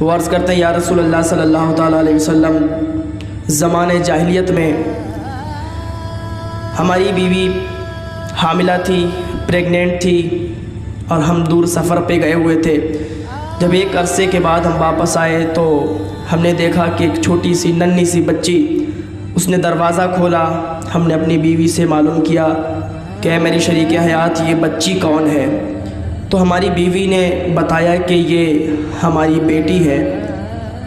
وہ عرض کرتے ہیں یا رسول اللہ صلی اللہ تعالیٰ علیہ وسلم، زمانے جاہلیت میں ہماری بیوی حاملہ تھی، پریگننٹ تھی، اور ہم دور سفر پہ گئے ہوئے تھے۔ جب ایک عرصے کے بعد ہم واپس آئے تو ہم نے دیکھا کہ ایک چھوٹی سی ننھی سی بچی، اس نے دروازہ کھولا۔ ہم نے اپنی بیوی سے معلوم کیا کہ اے میری شریک حیات، یہ بچی کون ہے؟ تو ہماری بیوی نے بتایا کہ یہ ہماری بیٹی ہے،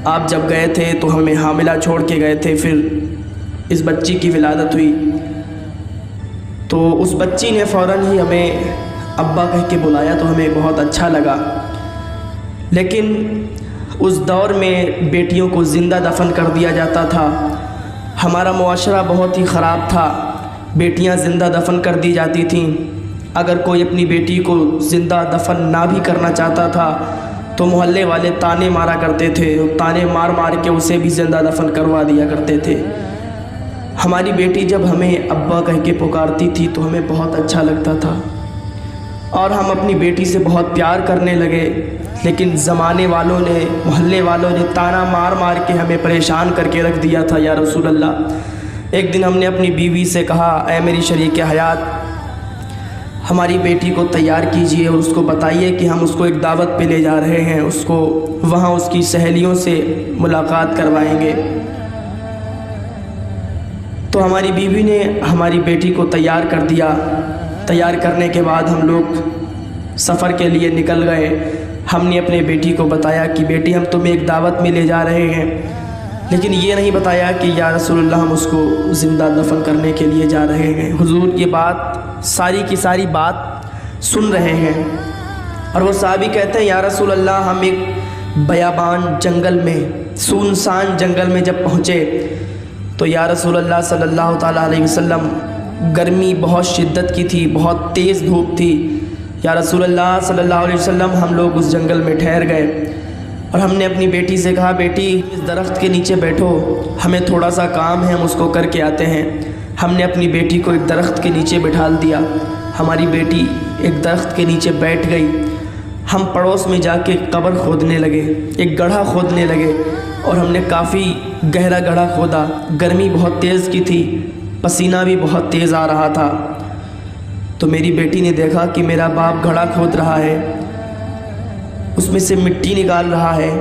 آپ جب گئے تھے تو ہمیں حاملہ چھوڑ کے گئے تھے، پھر اس بچی کی ولادت ہوئی۔ تو اس بچی نے فوراً ہی ہمیں ابا کہہ کے بلایا تو ہمیں بہت اچھا لگا، لیکن اس دور میں بیٹیوں کو زندہ دفن کر دیا جاتا تھا۔ ہمارا معاشرہ بہت ہی خراب تھا، بیٹیاں زندہ دفن کر دی جاتی تھیں۔ اگر کوئی اپنی بیٹی کو زندہ دفن نہ بھی کرنا چاہتا تھا تو محلے والے تانے مارا کرتے تھے، تانے مار مار کے اسے بھی زندہ دفن کروا دیا کرتے تھے۔ ہماری بیٹی جب ہمیں ابا کہہ کے پکارتی تھی تو ہمیں بہت اچھا لگتا تھا اور ہم اپنی بیٹی سے بہت پیار کرنے لگے، لیکن زمانے والوں نے، محلے والوں نے تانا مار مار کے ہمیں پریشان کر کے رکھ دیا تھا۔ یا رسول اللہ، ایک دن ہم نے اپنی بیوی سے کہا اے میری شریک حیات، ہماری بیٹی کو تیار کیجئے اور اس کو بتائیے کہ ہم اس کو ایک دعوت پہ لے جا رہے ہیں، اس کو وہاں اس کی سہیلیوں سے ملاقات کروائیں گے۔ تو ہماری بیوی نے ہماری بیٹی کو تیار کر دیا۔ تیار کرنے کے بعد ہم لوگ سفر کے لیے نکل گئے۔ ہم نے اپنے بیٹی کو بتایا کہ بیٹی ہم تمہیں ایک دعوت میں لے جا رہے ہیں، لیکن یہ نہیں بتایا کہ یا رسول اللہ ہم اس کو زندہ دفن کرنے کے لیے جا رہے ہیں۔ حضور یہ بات ساری کی ساری بات سن رہے ہیں اور وہ صحابی کہتے ہیں یا رسول اللہ، ہم ایک بیابان جنگل میں، سنسان جنگل میں جب پہنچے تو یا رسول اللہ صلی اللہ تعالیٰ علیہ وسلم، گرمی بہت شدت کی تھی، بہت تیز دھوپ تھی۔ یا رسول اللہ صلی اللہ علیہ وسلم، ہم لوگ اس جنگل میں ٹھہر گئے اور ہم نے اپنی بیٹی سے کہا بیٹی اس درخت کے نیچے بیٹھو، ہمیں تھوڑا سا کام ہے، ہم اس کو کر کے آتے ہیں۔ ہم نے اپنی بیٹی کو ایک درخت کے نیچے بٹھال دیا۔ ہماری بیٹی ایک درخت کے نیچے بیٹھ گئی۔ ہم پڑوس میں جا کے قبر کھودنے لگے، ایک گڑھا کھودنے لگے اور ہم نے کافی گہرا گڑھا کھودا۔ گرمی بہت تیز کی تھی، پسینہ بھی بہت تیز آ رہا تھا۔ تو میری بیٹی نے دیکھا کہ میرا باپ گڑھا کھود رہا ہے، اس میں سے مٹی نکال رہا ہے،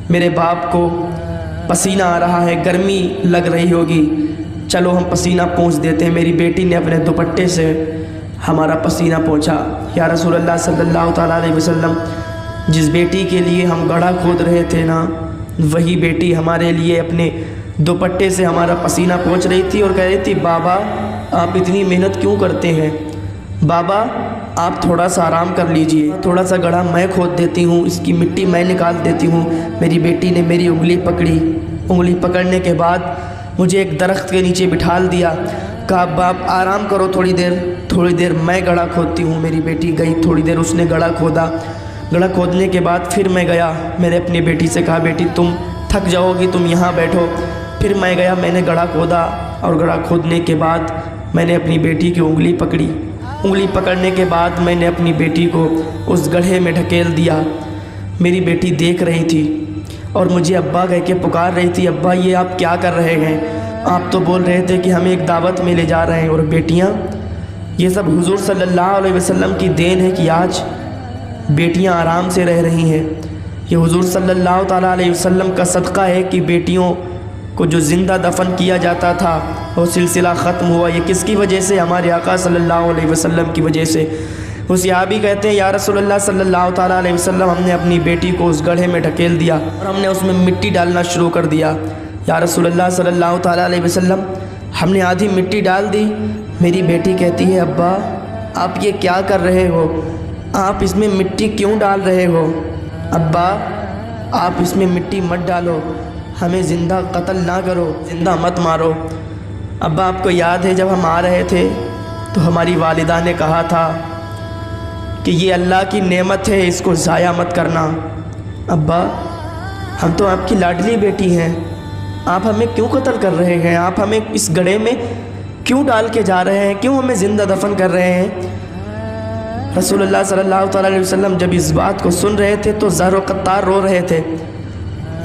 میرے باپ کو پسینہ آ رہا ہے، گرمی لگ رہی ہوگی، چلو ہم پسینہ پونچھ دیتے ہیں۔ میری بیٹی نے اپنے دوپٹے سے ہمارا پسینہ پونچھا۔ یا رسول اللہ صلی اللہ تعالیٰ علیہ وسلم، جس بیٹی کے لیے ہم گڑھا کھود رہے تھے نا، وہی بیٹی ہمارے لیے اپنے دوپٹے سے ہمارا پسینہ پونچھ رہی تھی اور کہہ رہی تھی بابا آپ اتنی محنت کیوں کرتے ہیں، بابا آپ تھوڑا سا آرام کر لیجئے، تھوڑا سا گڑھا میں کھود دیتی ہوں، اس کی مٹی میں نکال دیتی ہوں۔ میری بیٹی نے میری انگلی پکڑی، انگلی پکڑنے کے بعد مجھے ایک درخت کے نیچے بٹھال دیا، کہا باپ آرام کرو تھوڑی دیر میں گڑھا کھودتی ہوں۔ میری بیٹی گئی، تھوڑی دیر اس نے گڑھا کھودا۔ گڑھا کھودنے کے بعد پھر میں گیا، میں نے اپنی بیٹی سے کہا بیٹی تم تھک جاؤ گی، تم یہاں بیٹھو۔ پھر میں گیا، میں نے گڑھا کھودا اور گڑھا کھودنے کے بعد میں نے اپنی بیٹی کی انگلی پکڑی۔ انگلی پکڑنے کے بعد میں نے اپنی بیٹی کو اس گڑھے میں ڈھکیل دیا۔ میری بیٹی دیکھ رہی تھی اور مجھے ابا کہہ کے پکار رہی تھی، ابا یہ آپ کیا کر رہے ہیں؟ آپ تو بول رہے تھے کہ ہمیں ایک دعوت میں لے جا رہے ہیں۔ اور بیٹیاں، یہ سب حضور صلی اللہ علیہ وسلم کی دین ہے کہ آج بیٹیاں آرام سے رہ رہی ہیں۔ یہ حضور صلی اللہ تعالیٰ علیہ وسلم کا صدقہ ہے کہ بیٹیوں کو جو زندہ دفن کیا جاتا تھا وہ سلسلہ ختم ہوا۔ یہ کس کی وجہ سے؟ ہمارے آقا صلی اللہ علیہ وسلم کی وجہ سے۔ وہ صحابی کہتے ہیں یا رسول اللہ صلی اللہ تعالیٰ علیہ وسلم، ہم نے اپنی بیٹی کو اس گڑھے میں ڈھکیل دیا اور ہم نے اس میں مٹی ڈالنا شروع کر دیا۔ یا رسول اللہ صلی اللہ تعالیٰ علیہ وسلم، ہم نے آدھی مٹی ڈال دی۔ میری بیٹی کہتی ہے ابا آپ یہ کیا کر رہے ہو، آپ اس میں مٹی کیوں ڈال رہے ہو؟ ابا آپ اس میں مٹی مت ڈالو، ہمیں زندہ قتل نہ کرو، زندہ مت مارو۔ ابا آپ کو یاد ہے جب ہم آ رہے تھے تو ہماری والدہ نے کہا تھا کہ یہ اللہ کی نعمت ہے، اس کو ضائع مت کرنا۔ ابا ہم تو آپ کی لاڈلی بیٹی ہیں، آپ ہمیں کیوں قتل کر رہے ہیں؟ آپ ہمیں اس گڑھے میں کیوں ڈال کے جا رہے ہیں؟ کیوں ہمیں زندہ دفن کر رہے ہیں؟ رسول اللہ صلی اللہ تعالیٰ علیہ وسلم جب اس بات کو سن رہے تھے تو زہر و قطار رو رہے تھے